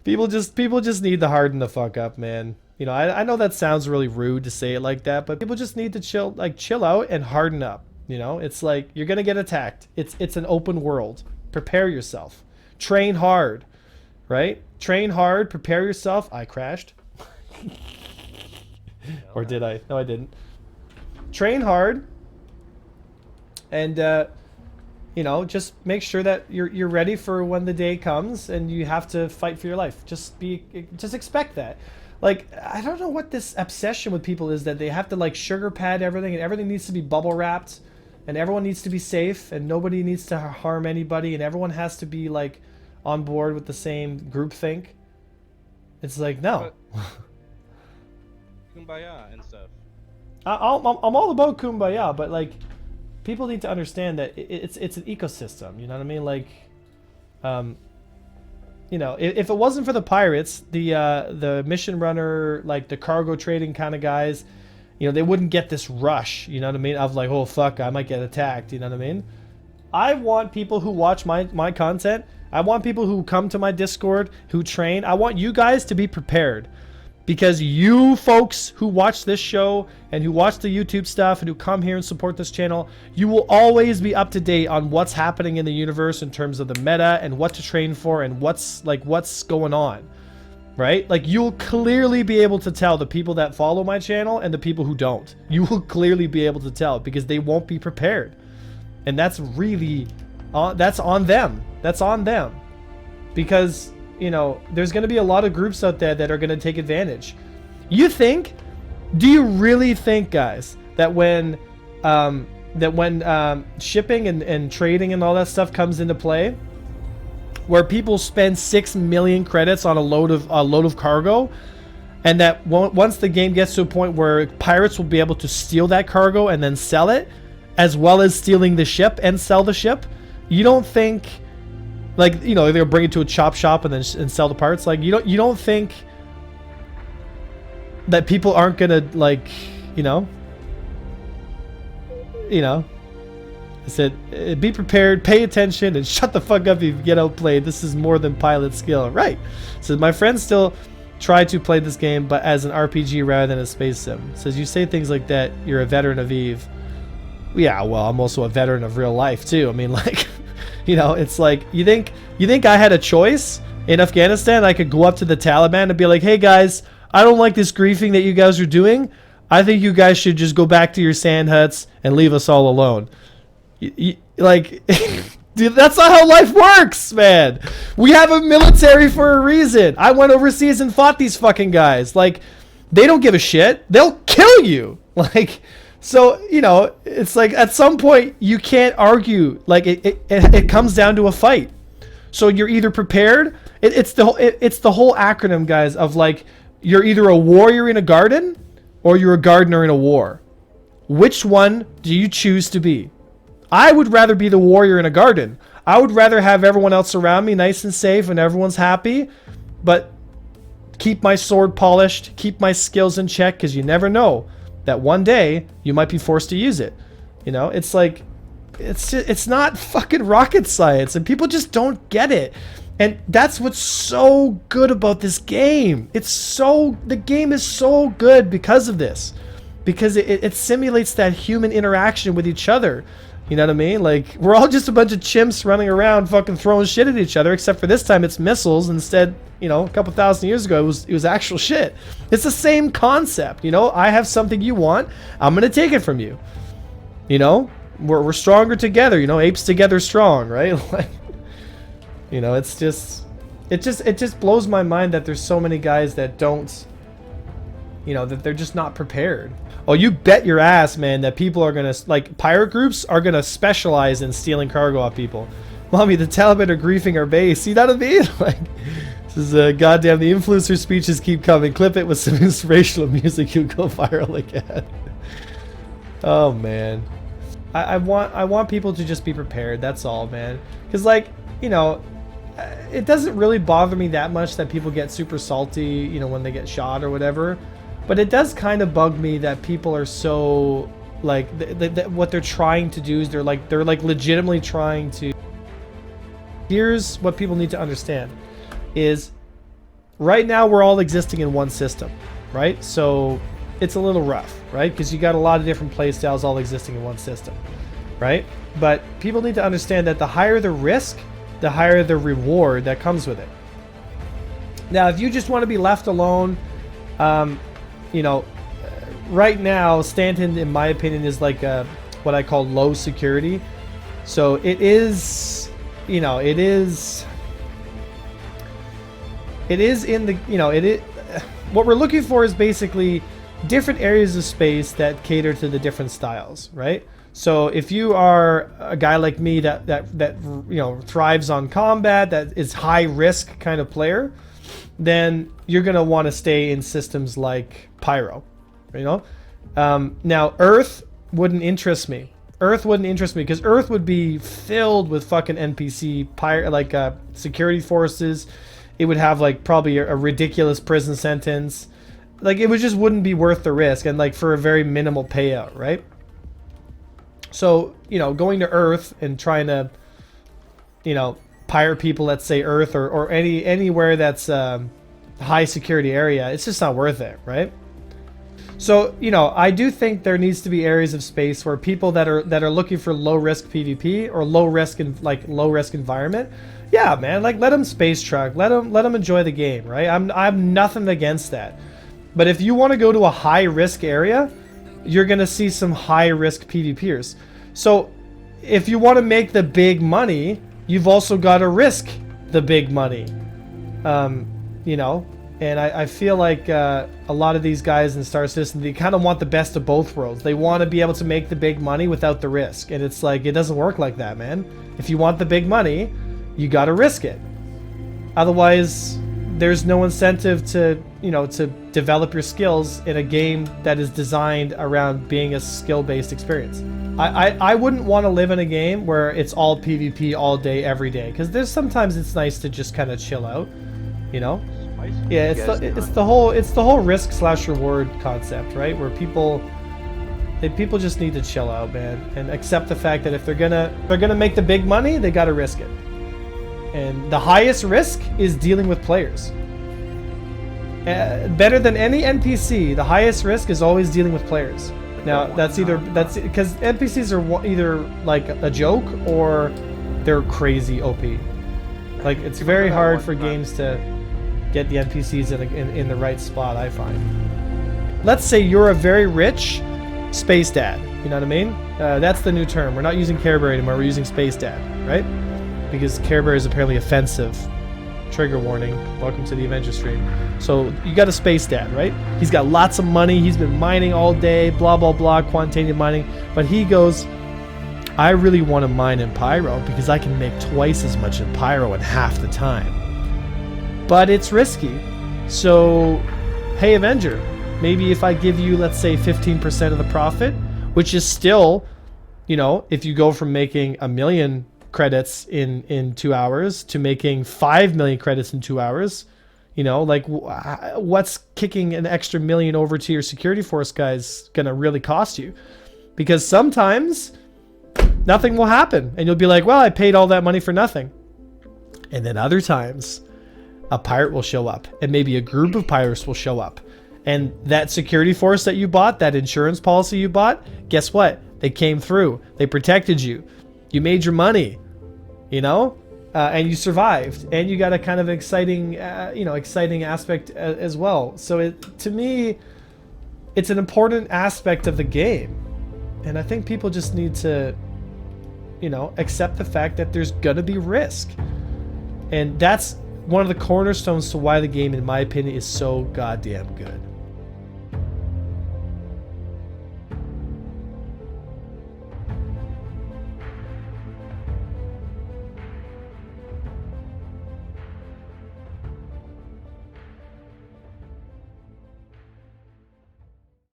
People just need to harden the fuck up, man. You know, I know that sounds really rude to say it like that, but people just need to chill out and harden up. You know, it's like you're gonna get attacked. It's an open world. Prepare yourself. Train hard, right? Train hard. Prepare yourself. I crashed, or did I? No, I didn't. Train hard, and you know, just make sure that you're ready for when the day comes and you have to fight for your life. Just expect that. Like, I don't know what this obsession with people is, that they have to like sugar pad everything and everything needs to be bubble wrapped and everyone needs to be safe and nobody needs to harm anybody and everyone has to be like on board with the same group think. It's like, no. Kumbaya and stuff. I'm all about kumbaya, but like, people need to understand that it's an ecosystem. You know what I mean? Like, you know, if it wasn't for the pirates, the mission runner, like the cargo trading kind of guys, you know, they wouldn't get this rush. You know what I mean? Of like, oh fuck, I might get attacked. You know what I mean? I want people who watch my content. I want people who come to my Discord, who train. I want you guys to be prepared. Because you folks who watch this show and who watch the YouTube stuff and who come here and support this channel, you will always be up to date on what's happening in the universe in terms of the meta and what to train for and what's going on, right? Like, you'll clearly be able to tell the people that follow my channel and the people who don't. You will clearly be able to tell because they won't be prepared. And that's really, that's on them. That's on them. Because, you know, there's going to be a lot of groups out there that are going to take advantage. Do you really think, guys, that when shipping and trading and all that stuff comes into play, where people spend 6 million credits on a load of cargo, and that once the game gets to a point where pirates will be able to steal that cargo and then sell it, as well as stealing the ship and sell the ship, you don't think, like, you know, they'll bring it to a chop shop and then sell the parts? Like, you don't think that people aren't gonna, like, you know, I said, be prepared, pay attention, and shut the fuck up if you get outplayed. This is more than pilot skill. Right. So my friends still try to play this game, but as an RPG rather than a space sim. Says, you say things like that, you're a veteran of EVE. Yeah, well, I'm also a veteran of real life too. I mean, like, you know, it's like, you think I had a choice in Afghanistan? I could go up to the Taliban and be like, hey guys, I don't like this griefing that you guys are doing. I think you guys should just go back to your sand huts and leave us all alone. Like, dude, that's not how life works, man. We have a military for a reason. I went overseas and fought these fucking guys. Like, they don't give a shit. They'll kill you. Like, so, you know, it's like at some point you can't argue. Like, it comes down to a fight. So you're either prepared. It's the whole acronym, guys, of like, you're either a warrior in a garden or you're a gardener in a war. Which one do you choose to be? I would rather be the warrior in a garden. I would rather have everyone else around me nice and safe and everyone's happy, but keep my sword polished, keep my skills in check, because you never know that one day you might be forced to use it. You know, it's like, it's not fucking rocket science, and people just don't get it. And that's what's so good about this game. The game is so good because of this, because it simulates that human interaction with each other. You know what I mean? Like, we're all just a bunch of chimps running around fucking throwing shit at each other, except for this time it's missiles instead. You know, a couple thousand years ago it was actual shit. It's the same concept. You know, I have something you want, I'm gonna take it from you. You know, we're stronger together. You know, apes together strong, right? Like, you know, it just blows my mind that there's so many guys that don't, you know, that they're just not prepared. Oh, you bet your ass, man, that people are gonna, like, pirate groups are gonna specialize in stealing cargo off people. Mommy, the Taliban are griefing our base. See that, I mean? Like, this is goddamn, the influencer speeches keep coming. Clip it with some inspirational music, you'll go viral again. Oh man, I want people to just be prepared. That's all, man. Because, like, you know, it doesn't really bother me that much that people get super salty, you know, when they get shot or whatever. But it does kind of bug me that people are so, like, what they're trying to do is they're like legitimately trying to. Here's what people need to understand is right now we're all existing in one system, right? So it's a little rough, right? Because you got a lot of different play styles all existing in one system, right? But people need to understand that the higher the risk, the higher the reward that comes with it. Now, if you just want to be left alone, you know, right now, Stanton, in my opinion, is like what I call low security. So it is, you know, it is in the, you know, what we're looking for is basically different areas of space that cater to the different styles, right? So if you are a guy like me that you know, thrives on combat, that is high risk kind of player, then you're going to want to stay in systems like Pyro, you know? Now, Earth wouldn't interest me. Earth wouldn't interest me because Earth would be filled with fucking NPC, security forces. It would have like probably a ridiculous prison sentence. Like it just wouldn't be worth the risk, and like for a very minimal payout, right? So, you know, going to Earth and trying to, you know, pirate people, let's say Earth or anywhere that's high security area, it's just not worth it, right? So, you know, I do think there needs to be areas of space where people that are looking for low risk PvP or low risk environment, yeah, man, like let them space truck, let them enjoy the game, right? I'm nothing against that. But if you want to go to a high risk area, you're going to see some high risk PvPers. So if you want to make the big money, you've also got to risk the big money. You know, and I feel like a lot of these guys in Star Citizen, they kind of want the best of both worlds. They want to be able to make the big money without the risk. And it's like, it doesn't work like that, man. If you want the big money, you got to risk it. Otherwise, there's no incentive to, you know, to develop your skills in a game that is designed around being a skill-based experience. I wouldn't want to live in a game where it's all PvP all day, every day. Because there's sometimes it's nice to just kind of chill out, you know? Yeah, it's the whole risk/reward concept, right? Where people just need to chill out, man, and accept the fact that if they're gonna make the big money, they gotta risk it. And the highest risk is dealing with players. Better than any NPC, the highest risk is always dealing with players. Now that's because NPCs are either like a joke or they're crazy OP. Like it's very hard for games to get the NPCs in the right spot, I find. Let's say you're a very rich space dad. You know what I mean? That's the new term. We're not using Care Bear anymore. We're using space dad, right? Because Care Bear is apparently offensive. Trigger warning. Welcome to the Avenger stream. So you got a space dad, right? He's got lots of money. He's been mining all day, blah, blah, blah, quantitative mining. But he goes, I really want to mine in Pyro because I can make twice as much in Pyro in half the time. But it's risky. So, hey, Avenger, maybe if I give you, let's say, 15% of the profit, which is still, you know, if you go from making 1 million credits in 2 hours to making 5 million credits in 2 hours, you know, like what's kicking an extra million over to your security force guys gonna really cost you? Because sometimes nothing will happen and you'll be like, well, I paid all that money for nothing. And then other times a pirate will show up and maybe a group of pirates will show up, and that security force that you bought, that insurance policy you bought, guess what? They came through, they protected you, you made your money, you know, and you survived, and you got a kind of exciting, you know, exciting aspect as well. So to me, it's an important aspect of the game, and I think people just need to, you know, accept the fact that there's gonna be risk, and that's one of the cornerstones to why the game, in my opinion, is so goddamn good.